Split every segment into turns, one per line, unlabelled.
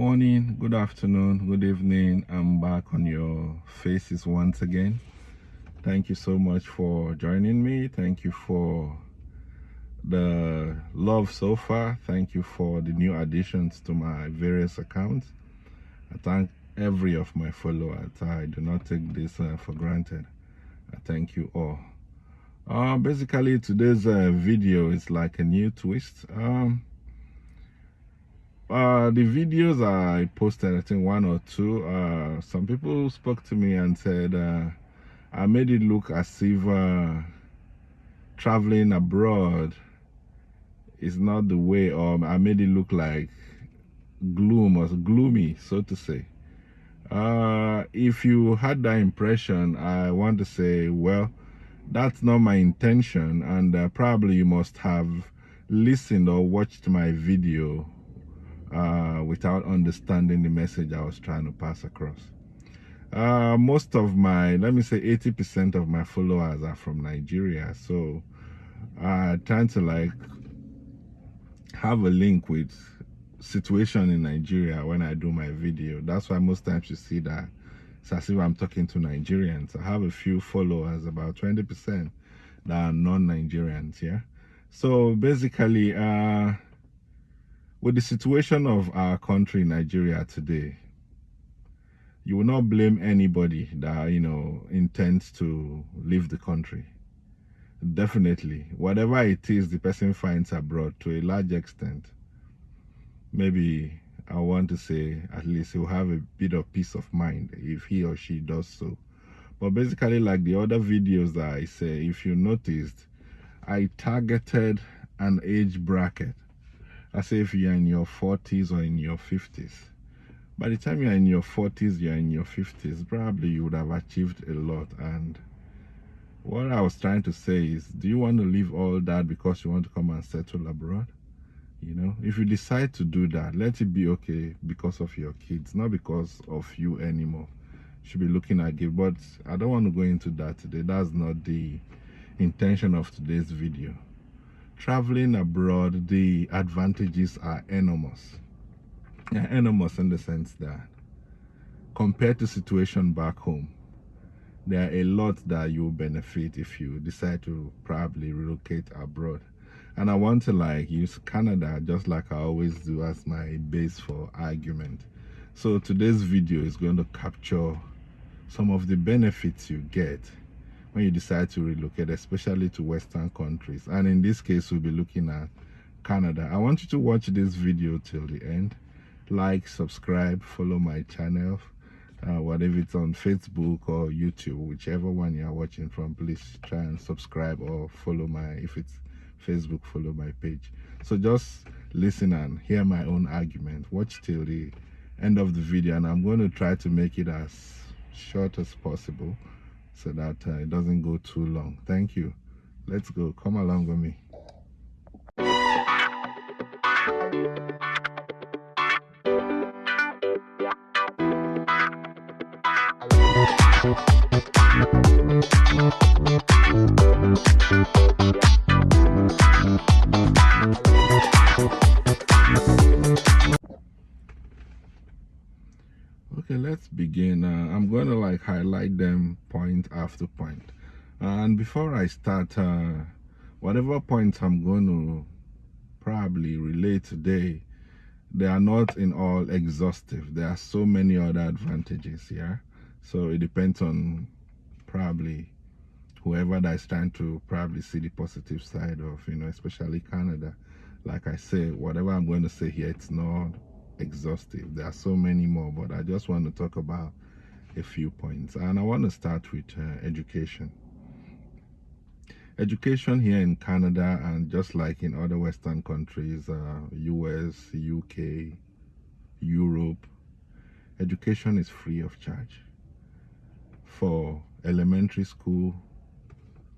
Morning, good afternoon, good evening. I'm back on your faces once again. Thank you so much for joining me. Thank you for the love so far. Thank you for the new additions to my various accounts. I thank every of my followers. I do not take this for granted. I thank you all. Basically, today's video is like a new twist. The videos I posted, I think one or two, some people spoke to me and said I made it look as if traveling abroad is not the way, or I made it look like gloom or gloomy, so to say. If you had that impression, I want to say, well, that's not my intention, and probably you must have listened or watched my video without understanding the message I was trying to pass across. Most of my, let me say 80% of my followers are from Nigeria, so I trying to like have a link with situation in Nigeria when I do my video. That's why most times you see that it's as if I'm talking to Nigerians. I have a few followers, about 20% that are non-Nigerians, yeah. So basically, with the situation of our country, Nigeria, today, you will not blame anybody that, intends to leave the country. Definitely. Whatever it is the person finds abroad, to a large extent, maybe I want to say at least he'll have a bit of peace of mind if he or she does so. But basically, like the other videos that I say, if you noticed, I targeted an age bracket. I say if you're in your 40s or in your 50s. By the time you're in your 40s, you're in your 50s, probably you would have achieved a lot. And what I was trying to say is, do you want to leave all that because you want to come and settle abroad? If you decide to do that, let it be okay because of your kids, not because of you anymore. You should be looking at it, but I don't want to go into that today. That's not the intention of today's video. Traveling abroad, the advantages are enormous. Yeah, enormous in the sense that compared to situation back home, there are a lot that you'll benefit if you decide to probably relocate abroad. And I want to like use Canada, just like I always do, as my base for argument. So today's video is going to capture some of the benefits you get when you decide to relocate, especially to Western countries. And in this case, we'll be looking at Canada. I want you to watch this video till the end. Like, subscribe, follow my channel, whatever it's on Facebook or YouTube, whichever one you are watching from. Please try and subscribe or follow if it's Facebook, follow my page. So just listen and hear my own argument. Watch till the end of the video, and I'm going to try to make it as short as possible so that it doesn't go too long. Thank you. Let's go. Come along with me. Okay, let's begin. I'm going to like highlight them point after point. And before I start, whatever points I'm going to probably relate today, they are not in all exhaustive. There are so many other advantages here. So it depends on probably whoever that is trying to probably see the positive side of, especially Canada. Like I say, whatever I'm going to say here, it's not exhaustive. There are so many more, but I just want to talk about a few points. And I want to start with education. Education here in Canada, and just like in other Western countries, US, UK, Europe, education is free of charge. For elementary school,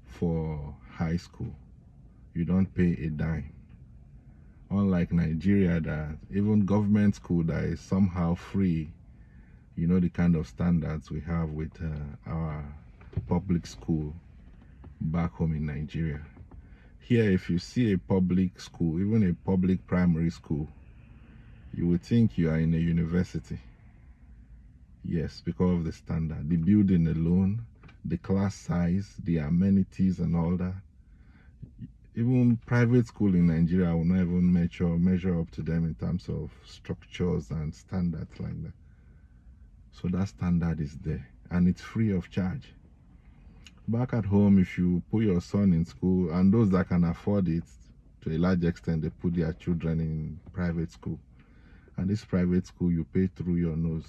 for high school, you don't pay a dime. Unlike Nigeria, that even government school that is somehow free, the kind of standards we have with our public school back home in Nigeria. Here, if you see a public school, even a public primary school, You would think you are in a university. Yes, because of the standard, the building alone, the class size, the amenities and all that. Even private school in Nigeria will not even measure up to them in terms of structures and standards like that. So that standard is there and it's free of charge. Back at home, if you put your son in school, and those that can afford it, to a large extent, they put their children in private school. And this private school, you pay through your nose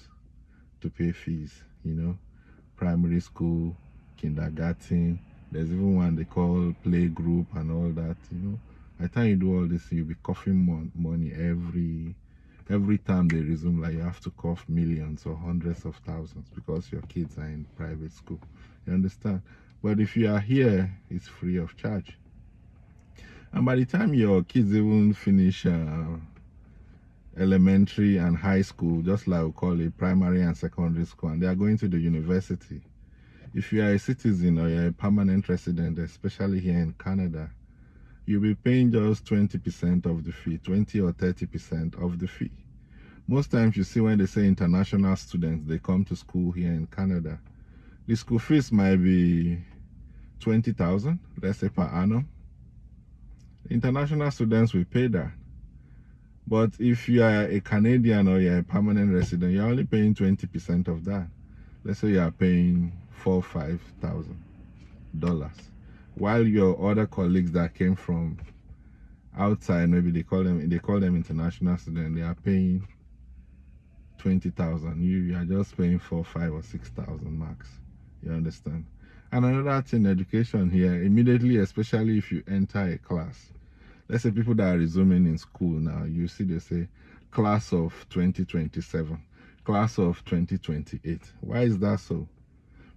to pay fees, you know, primary school, kindergarten. There's even one they call play group and all that, you know. By the time you do all this, you'll be coughing money every time they resume. Like, you have to cough millions or hundreds of thousands because your kids are in private school. You understand? But if you are here, it's free of charge. And by the time your kids even finish elementary and high school, just like we call it primary and secondary school, and they are going to the university, if you are a citizen or you're a permanent resident, especially here in Canada, you'll be paying just 20% of the fee, 20 or 30% of the fee. Most times you see when they say international students, they come to school here in Canada, the school fees might be 20,000, let's say, per annum. International students will pay that. But if you are a Canadian or you're a permanent resident, you're only paying 20% of that. Let's say you are paying $4,000 or $5,000, while your other colleagues that came from outside, maybe they call them international students, they are paying 20,000. You are just paying 4,000, 5,000 or 6,000 max. You understand? And another thing, education here, immediately, especially if you enter a class, let's say people that are resuming in school now, you see they say class of 2027, class of 2028. Why is that so?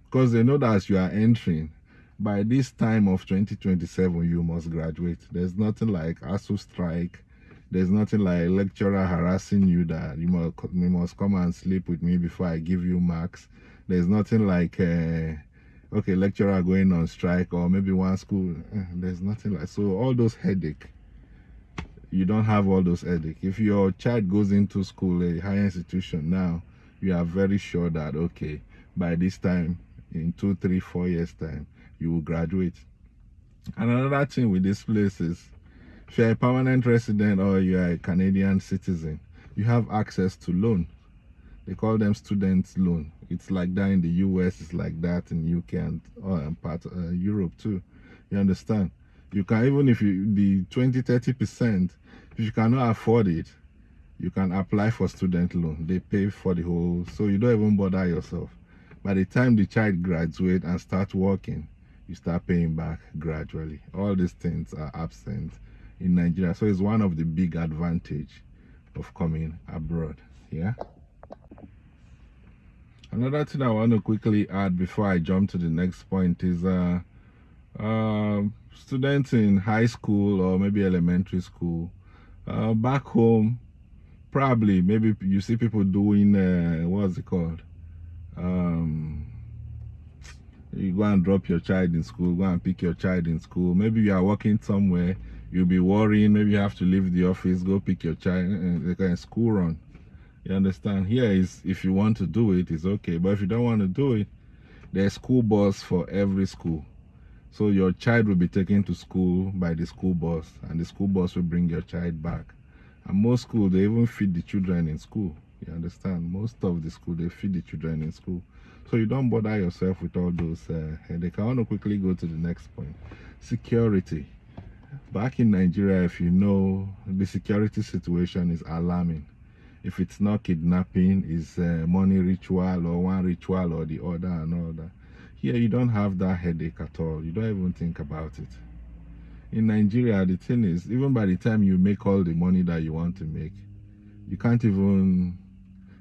Because they know that as you are entering, by this time of 2027, you must graduate. There's nothing like ASU strike. There's nothing like lecturer harassing you that you must come and sleep with me before I give you marks. There's nothing like okay, lecturer going on strike, or maybe one school. There's nothing like, so all those headache. You don't have all those headache. If your child goes into school, a higher institution now, you are very sure that, okay, by this time, in 2, 3, 4 years time, you will graduate. And another thing with this place is, if you're a permanent resident or you're a Canadian citizen, you have access to loan. They call them students loan. It's like that in the US, it's like that in UK and part Europe too. You understand? You can, even if you the 20-30%, if you cannot afford it, you can apply for student loan. They pay for the whole, so you don't even bother yourself. By the time the child graduates and starts working, you start paying back gradually. All these things are absent in Nigeria, so it's one of the big advantage of coming abroad. Yeah. Another thing I want to quickly add before I jump to the next point is students in high school or maybe elementary school, back home, probably maybe you see people doing what's it called, you go and drop your child in school, go and pick your child in school. Maybe you are working somewhere, you'll be worrying, maybe you have to leave the office, go pick your child, like a school run. You understand? Here is, if you want to do it, it's okay. But if you don't want to do it, there's school bus for every school. So your child will be taken to school by the school bus, and the school bus will bring your child back. And most schools, they even feed the children in school. You understand? Most of the school, they feed the children in school. So you don't bother yourself with all those headaches. I want to quickly go to the next point. Security. Back in Nigeria, if you know, the security situation is alarming. If it's not kidnapping, it's money ritual or one ritual or the other and all that. Here, you don't have that headache at all. You don't even think about it. In Nigeria, the thing is, even by the time you make all the money that you want to make, you can't even,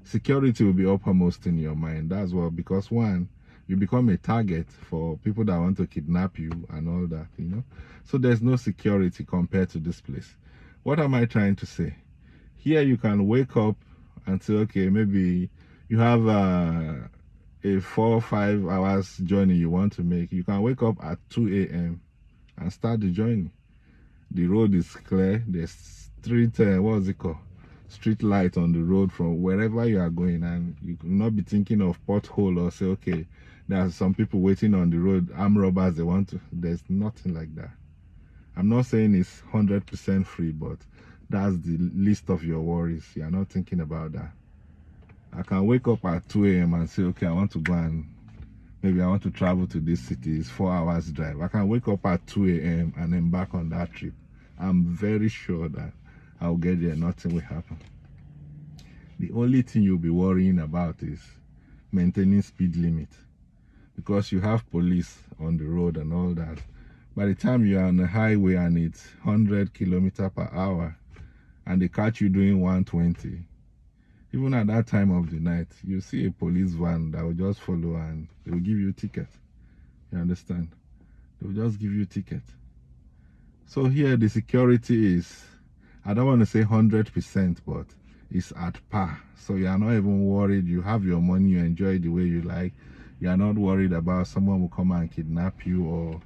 security will be uppermost in your mind. That's what, because one, you become a target for people that want to kidnap you and all that, you know. So there's no security compared to this place. What am I trying to say? Here you can wake up and say, okay, maybe you have a 4 or 5 hours journey you want to make. You can wake up at 2 a.m. and start the journey. The road is clear. The street, what's it called? street light on the road from wherever you are going, and you will not be thinking of pothole or say, okay, there are some people waiting on the road, armed robbers, they want to. There's nothing like that. I'm not saying it's 100% free, but that's the least of your worries. You're not thinking about that. I can wake up at 2 a.m. and say, okay, I want to go and maybe I want to travel to this city. It's 4 hours drive. I can wake up at 2 a.m. and embark on that trip. I'm very sure that I'll get there. Nothing will happen. The only thing you'll be worrying about is maintaining speed limit, because you have police on the road and all that. By the time you are on the highway and it's 100 kilometers per hour and they catch you doing 120, even at that time of the night, you see a police van that will just follow and they will give you a ticket. You understand? They will just give you a ticket. So here the security is, I don't want to say 100%, but it's at par. So you are not even worried. You have your money, you enjoy it the way you like. You are not worried about someone will come and kidnap you, or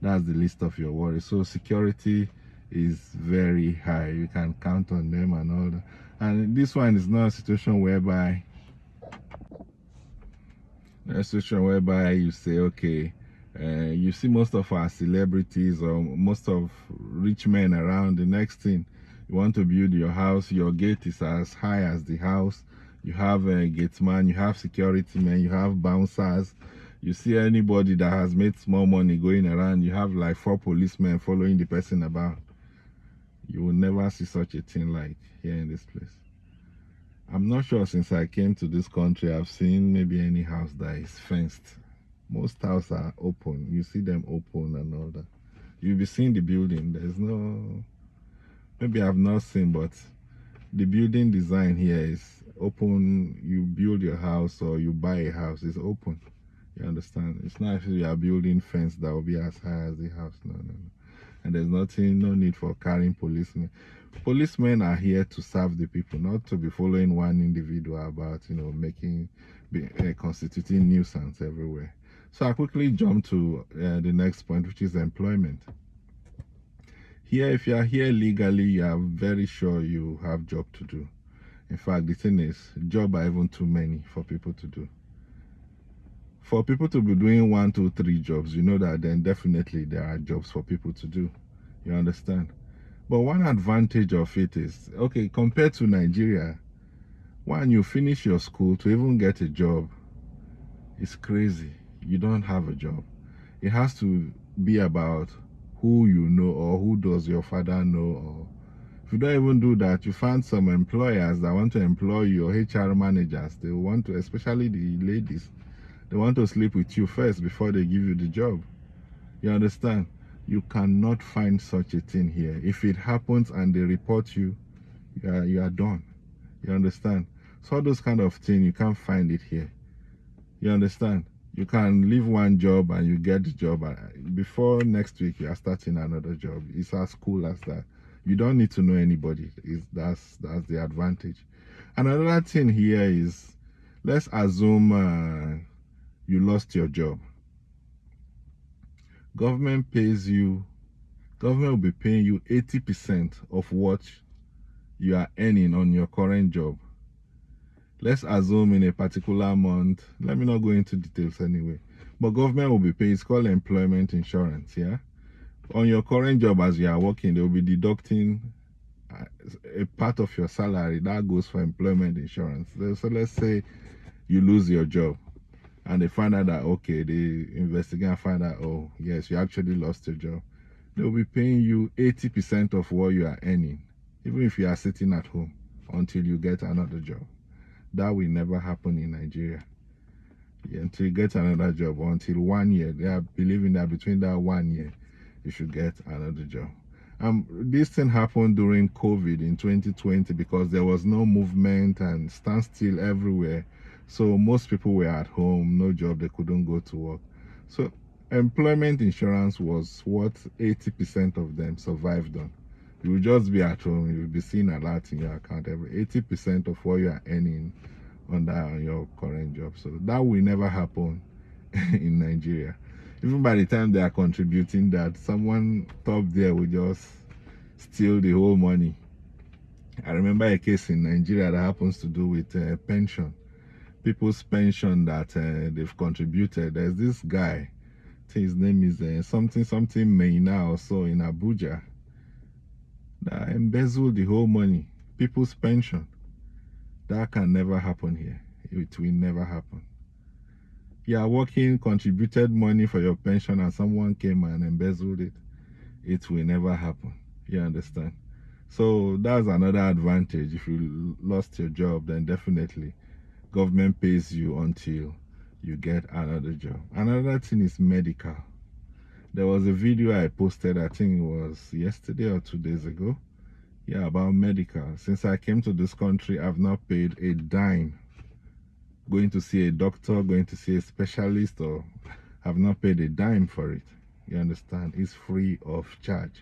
that's the least of your worries. So security is very high. You can count on them and all that. And this one is not a situation whereby you say, okay, you see most of our celebrities or most of rich men around, the next thing, you want to build your house, your gate is as high as the house, you have a gateman, you have security men, you have bouncers. You see anybody that has made small money going around, you have like 4 policemen following the person about. You will never see such a thing like here in this place. I'm not sure since I came to this country I've seen maybe any house that is fenced. Most houses are open. You see them open and all that. You'll be seeing the building. There's no, maybe I've not seen, but the building design here is open. You build your house or you buy a house, it's open. You understand? It's not if you are building fence that will be as high as the house. No. And there's no need for carrying policemen. Policemen are here to serve the people, not to be following one individual about, constituting nuisance everywhere. So I quickly jump to the next point, which is employment. Here, if you are here legally, you are very sure you have job to do. In fact, the thing is, jobs are even too many for people to do. For people to be doing 1, 2, 3 jobs, you know that then definitely there are jobs for people to do. You understand? But one advantage of it is, okay, compared to Nigeria, when you finish your school to even get a job, it's crazy. You don't have a job. It has to be about who you know or who does your father know. Or if you don't even do that, you find some employers that want to employ your HR managers. They want to, especially the ladies, they want to sleep with you first before they give you the job. You understand? You cannot find such a thing here. If it happens and they report you, you are done. You understand? So those kind of things, you can't find it here. You understand? You can leave one job and you get the job. Before next week, you are starting another job. It's as cool as that. You don't need to know anybody. That's the advantage. Another thing here is, let's assume you lost your job. Government will be paying you 80% of what you are earning on your current job. Let's assume in a particular month, let me not go into details anyway, but government will be paying, it's called employment insurance, yeah? On your current job as you are working, they will be deducting a part of your salary that goes for employment insurance. So let's say you lose your job and they find out that, okay, they investigate and find out, oh, yes, you actually lost your job. They'll be paying you 80% of what you are earning, even if you are sitting at home, until you get another job. That will never happen in Nigeria. Until you get another job, until 1 year, they are believing that between that 1 year, you should get another job. This thing happened during COVID in 2020 because there was no movement and standstill everywhere. So most people were at home, no job, they couldn't go to work. So employment insurance was what 80% of them survived on. You will just be at home, you will be seeing a lot in your account every 80% of what you are earning on your current job. So that will never happen in Nigeria. Even by the time they are contributing that, someone top there will just steal the whole money I remember a case in Nigeria that happens to do with pension. People's pension that they've contributed. There's this guy, I think his name is something Maina or so in Abuja, that embezzled the whole money. People's pension. That can never happen here. It will never happen. You are working, contributed money for your pension, and someone came and embezzled it. It will never happen. You understand? So that's another advantage. If you lost your job, then definitely government pays you until you get another job. Another thing is medical. There was a video I posted, I think it was yesterday or 2 days ago, yeah, about medical. Since I came to this country, I've not paid a dime going to see a doctor, going to see a specialist, or have not paid a dime for it. You understand? It's free of charge.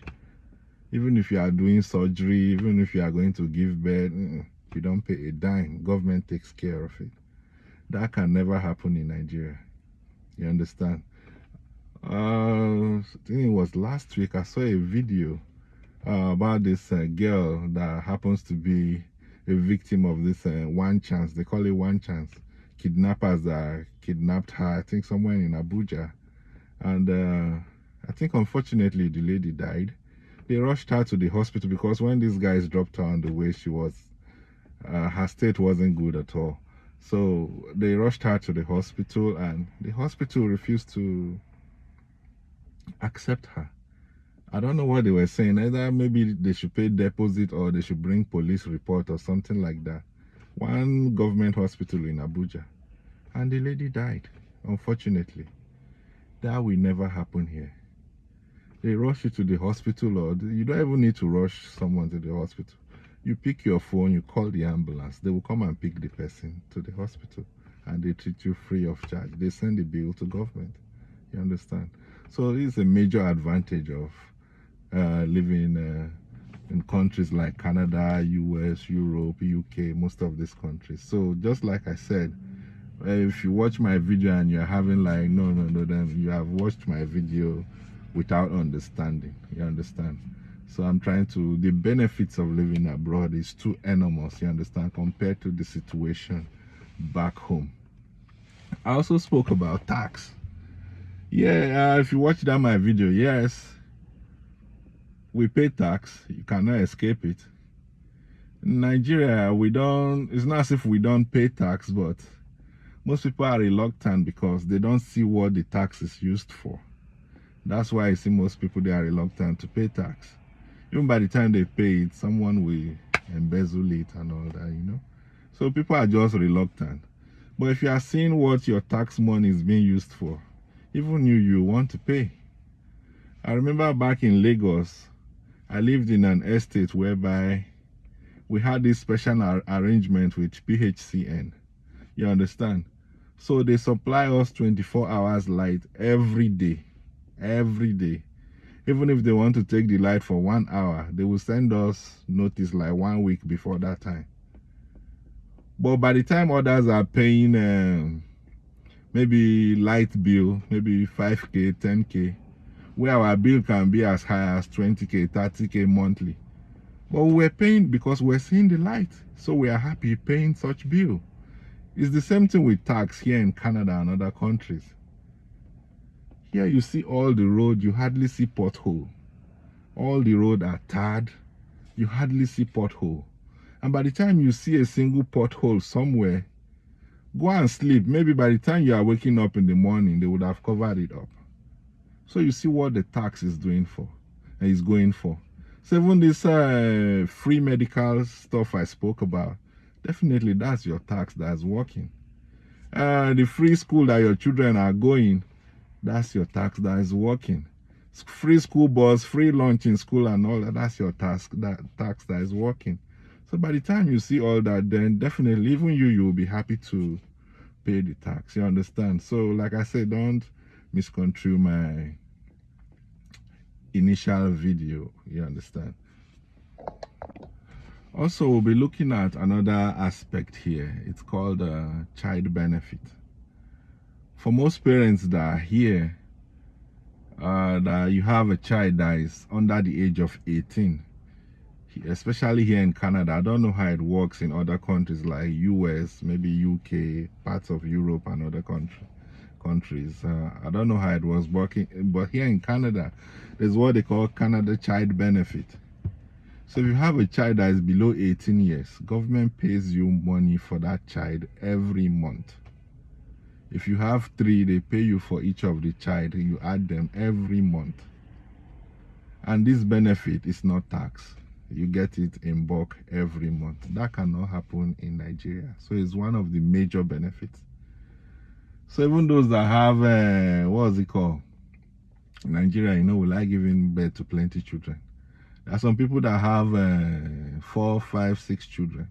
Even if you are doing surgery, even if you are going to give birth, you don't pay a dime. Government takes care of it. That can never happen in Nigeria. You understand? I think it was last week I saw a video about this girl that happens to be a victim of this one chance. They call it one chance. Kidnappers that kidnapped her, I think somewhere in Abuja. And I think unfortunately the lady died. They rushed her to the hospital because when these guys dropped her on the way, she was, her state wasn't good at all. So they rushed her to the hospital, and the hospital refused to accept her. I don't know what they were saying. Either maybe they should pay deposit or they should bring police report or something like that. One government hospital in Abuja. And the lady died, unfortunately. That will never happen here. They rush you to the hospital, or you don't even need to rush someone to the hospital. You pick your phone, you call the ambulance. They will come and pick the person to the hospital, and they treat you free of charge. They send the bill to government. You understand? So it's a major advantage of living in countries like Canada, US, Europe, UK, most of these countries. So just like I said, if you watch my video and you're having like, no, then you have watched my video without understanding. You understand? So I'm trying to, the benefits of living abroad is too enormous, you understand, compared to the situation back home. I also spoke about tax. Yeah, if you watch that my video, yes, we pay tax. You cannot escape it. In Nigeria, we don't, it's not as if we don't pay tax, but most people are reluctant because they don't see what the tax is used for. That's why I see most people, they are reluctant to pay tax. Even by the time they pay it, someone will embezzle it and all that, you know. So people are just reluctant. But if you are seeing what your tax money is being used for, even you want to pay. I remember back in Lagos, I lived in an estate whereby we had this special arrangement with PHCN. You understand? So they supply us 24 hours light every day. Every day. Even if they want to take the light for 1 hour, they will send us notice like 1 week before that time. But by the time others are paying maybe light bill, maybe 5K, 10K, where our bill can be as high as 20K, 30K monthly. But we're paying because we're seeing the light. So we are happy paying such bill. It's the same thing with tax here in Canada and other countries. Here you see all the road, you hardly see pothole. All the road are tarred, you hardly see pothole. And by the time you see a single pothole somewhere, go and sleep. Maybe by the time you are waking up in the morning, they would have covered it up. So you see what the tax is doing for, and is going for. So even this free medical stuff I spoke about, definitely that's your tax that's working. The free school that your children are going, that's your tax that is working. Free school bus, free lunch in school and all that, that's your tax that is working. So by the time you see all that, then definitely even you will be happy to pay the tax. You understand? So like I said, don't misconstrue my initial video. You understand? Also, we'll be looking at another aspect here. It's called child benefit. For most parents that are here, that you have a child that is under the age of 18, especially here in Canada. I don't know how it works in other countries like US, maybe UK, parts of Europe and other countries. I don't know how it was working, but here in Canada, there's what they call Canada Child Benefit. So if you have a child that is below 18 years, government pays you money for that child every month. If you have 3, they pay you for each of the child. You add them every month. And this benefit is not taxed. You get it in bulk every month. That cannot happen in Nigeria. So it's one of the major benefits. So even those that have, what's it called? In Nigeria, we like giving birth to plenty children. There are some people that have 4, 5, 6 children.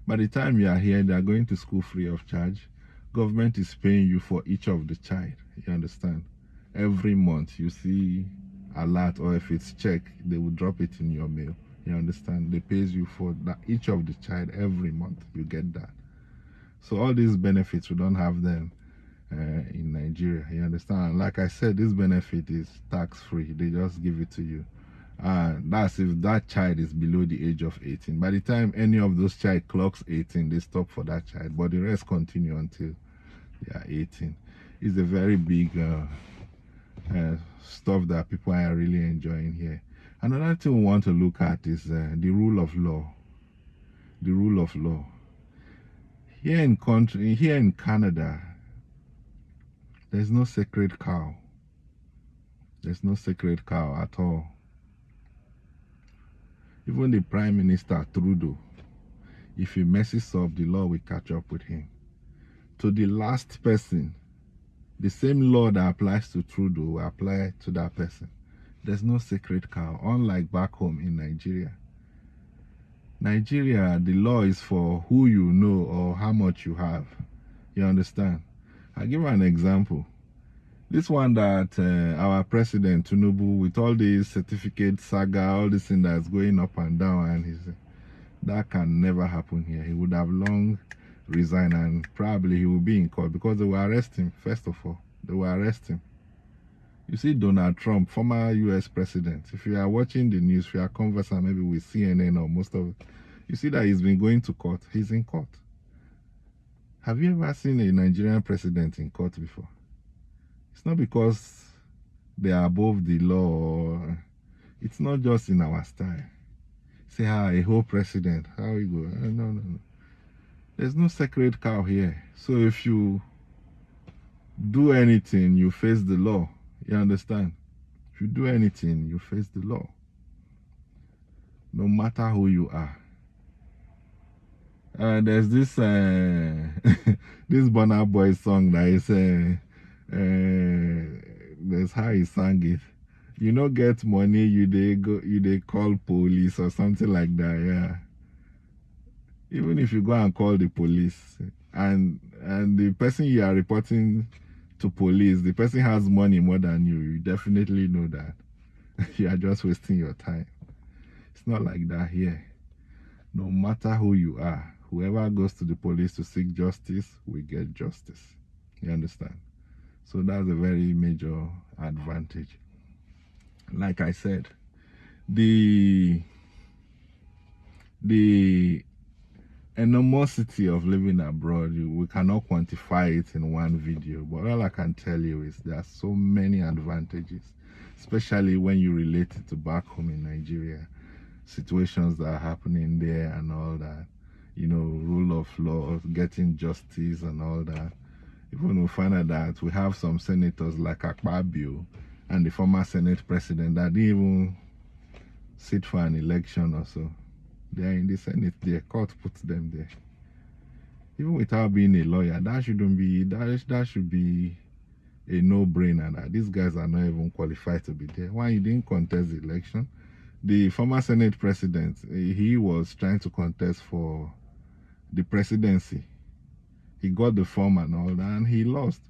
By the time you are here, they are going to school free of charge. Government is paying you for each of the child. You understand? Every month you see alert, or if it's check, they will drop it in your mail. You understand? They pays you for that, each of the child every month. You get that. So all these benefits, we don't have them in Nigeria. You understand? Like I said, this benefit is tax free. They just give it to you. That's if that child is below the age of 18. By the time any of those child clocks 18, they stop for that child, but the rest continue until they are 18. It's a very big stuff that people are really enjoying here. Another thing we want to look at is the rule of law. The rule of law. Here in Canada, there's no sacred cow. There's no sacred cow at all. Even the Prime Minister, Trudeau, if he messes up, the law will catch up with him. To the last person, the same law that applies to Trudeau will apply to that person. There's no sacred cow, unlike back home in Nigeria. Nigeria, the law is for who you know or how much you have. You understand? I'll give you an example. This one that our president, Tinubu, with all this certificate saga, all this thing that's going up and down, and that can never happen here. He would have long resigned, and probably he will be in court because they will arrest him. First of all, they will arrest him. You see Donald Trump, former US president, if you are watching the news, if you are conversing maybe with CNN or most of it, you see that he's been going to court. He's in court. Have you ever seen a Nigerian president in court before? It's not because they are above the law. It's not just in our style. Say, a whole president, how we go? No. There's no sacred cow here. So if you do anything, you face the law. You understand? If you do anything, you face the law. No matter who you are. There's this this Burna Boy song that is that's how he sang it. You no get money, you they call police or something like that. Yeah. Even if you go and call the police and the person you are reporting to police, the person has money more than you definitely know that you are just wasting your time. It's not like that here. No matter who you are, whoever goes to the police to seek justice will get justice. You understand? So that's a very major advantage. Like I said, the enormosity of living abroad, we cannot quantify it in one video, but all I can tell you is there are so many advantages, especially when you relate it to back home in Nigeria, situations that are happening there and all that, rule of law, getting justice and all that. Even we find out that we have some senators like Akpabio and the former Senate president that didn't even sit for an election or so. They are in the Senate, their court puts them there. Even without being a lawyer, that shouldn't be, that should be a no-brainer that these guys are not even qualified to be there. Why he didn't contest the election? The former Senate president, he was trying to contest for the presidency. He got the form and all that, and he lost.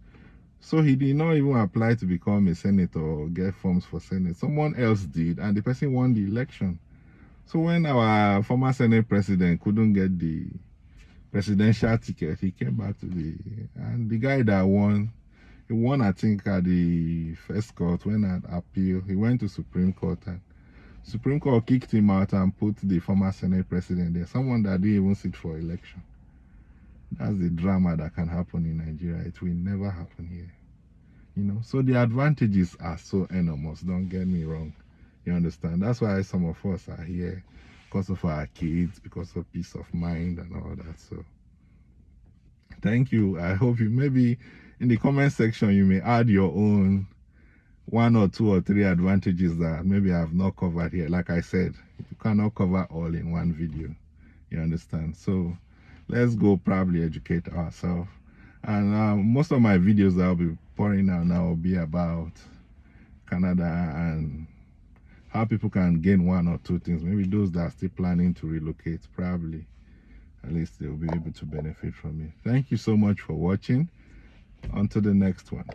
So he did not even apply to become a senator or get forms for Senate. Someone else did, and the person won the election. So when our former Senate president couldn't get the presidential ticket, he came back to and the guy that won, he won, I think, at the first court, went at appeal, he went to Supreme Court. And Supreme Court kicked him out and put the former Senate president there, someone that didn't even sit for election. That's the drama that can happen in Nigeria. It will never happen here. You know, so the advantages are so enormous, don't get me wrong. You understand? That's why some of us are here, because of our kids, because of peace of mind and all that. So thank you. I hope you, maybe in the comment section, you may add your own 1 or 2 or 3 advantages that maybe I have not covered here. Like I said, you cannot cover all in one video. You understand? So let's go probably educate ourselves. And most of my videos that I'll be pouring out now will be about Canada and how people can gain 1 or 2 things. Maybe those that are still planning to relocate, probably at least they'll be able to benefit from it. Thank you so much for watching. On to the next one.